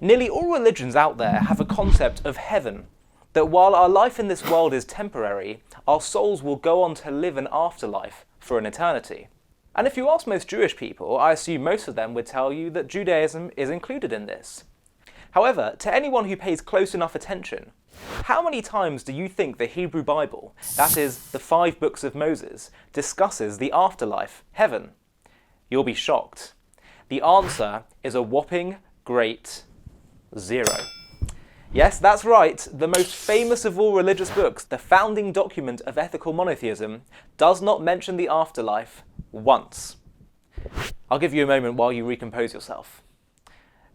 Nearly all religions out there have a concept of heaven, that while our life in this world is temporary, our souls will go on to live an afterlife for an eternity. And if you ask most Jewish people, I assume most of them would tell you that Judaism is included in this. However, to anyone who pays close enough attention, how many times do you think the Hebrew Bible, that is, the 5 books of Moses, discusses the afterlife, heaven? You'll be shocked. The answer is a whopping great 0. Yes, that's right, the most famous of all religious books, the founding document of ethical monotheism, does not mention the afterlife once. I'll give you a moment while you recompose yourself.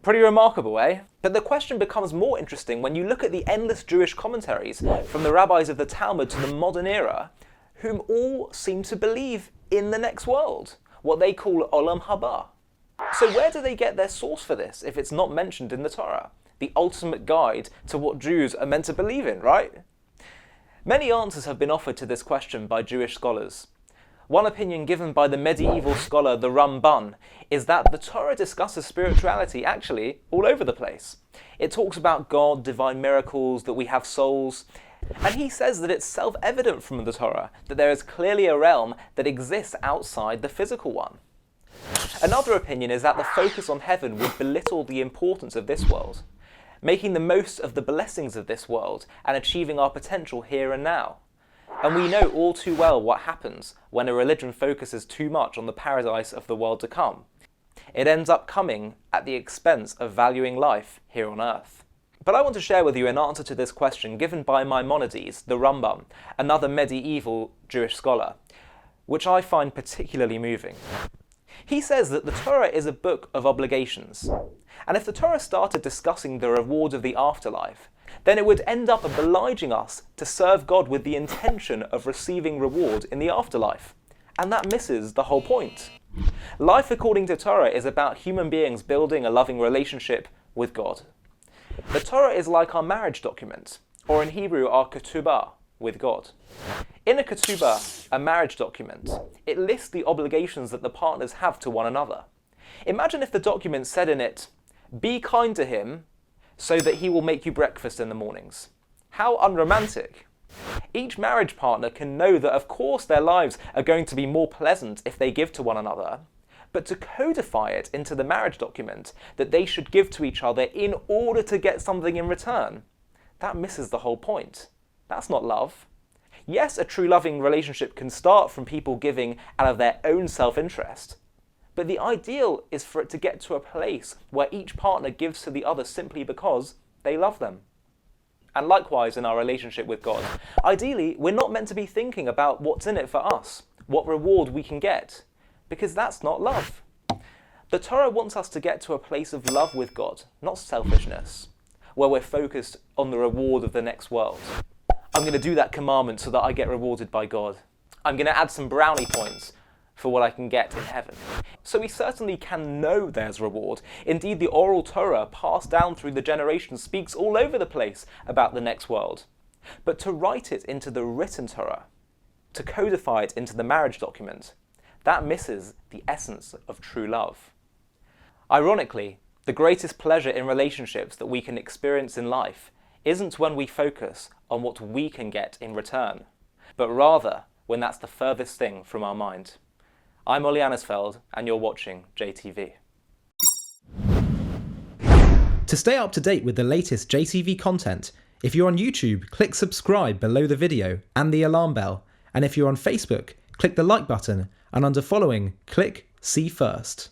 Pretty remarkable, eh? But the question becomes more interesting when you look at the endless Jewish commentaries from the rabbis of the Talmud to the modern era, whom all seem to believe in the next world, what they call Olam Haba. So where do they get their source for this if it's not mentioned in the Torah? The ultimate guide to what Jews are meant to believe in, right? Many answers have been offered to this question by Jewish scholars. One opinion given by the medieval scholar the Ramban is that the Torah discusses spirituality actually all over the place. It talks about God, divine miracles, that we have souls, and he says that it's self-evident from the Torah that there is clearly a realm that exists outside the physical one. Another opinion is that the focus on heaven would belittle the importance of this world, making the most of the blessings of this world and achieving our potential here and now. And we know all too well what happens when a religion focuses too much on the paradise of the world to come. It ends up coming at the expense of valuing life here on earth. But I want to share with you an answer to this question given by Maimonides, the Rambam, another medieval Jewish scholar, which I find particularly moving. He says that the Torah is a book of obligations, and if the Torah started discussing the reward of the afterlife, then it would end up obliging us to serve God with the intention of receiving reward in the afterlife. And that misses the whole point. Life according to Torah is about human beings building a loving relationship with God. The Torah is like our marriage document, or in Hebrew our ketubah, with God. In a ketubah, a marriage document, it lists the obligations that the partners have to one another. Imagine if the document said in it, "Be kind to him, so that he will make you breakfast in the mornings." How unromantic. Each marriage partner can know that of course their lives are going to be more pleasant if they give to one another, but to codify it into the marriage document that they should give to each other in order to get something in return, that misses the whole point. That's not love. Yes, a true loving relationship can start from people giving out of their own self-interest, but the ideal is for it to get to a place where each partner gives to the other simply because they love them. And likewise in our relationship with God. Ideally, we're not meant to be thinking about what's in it for us, what reward we can get, because that's not love. The Torah wants us to get to a place of love with God, not selfishness, where we're focused on the reward of the next world. I'm going to do that commandment so that I get rewarded by God. I'm going to add some brownie points for what I can get in heaven. So we certainly can know there's reward. Indeed, the oral Torah passed down through the generations speaks all over the place about the next world. But to write it into the written Torah, to codify it into the marriage document, that misses the essence of true love. Ironically, the greatest pleasure in relationships that we can experience in life isn't when we focus on what we can get in return, but rather when that's the furthest thing from our mind. I'm Ollie Anisfeld, and you're watching JTV. To stay up to date with the latest JTV content, if you're on YouTube, click subscribe below the video and the alarm bell. And if you're on Facebook, click the like button, and under following, click see first.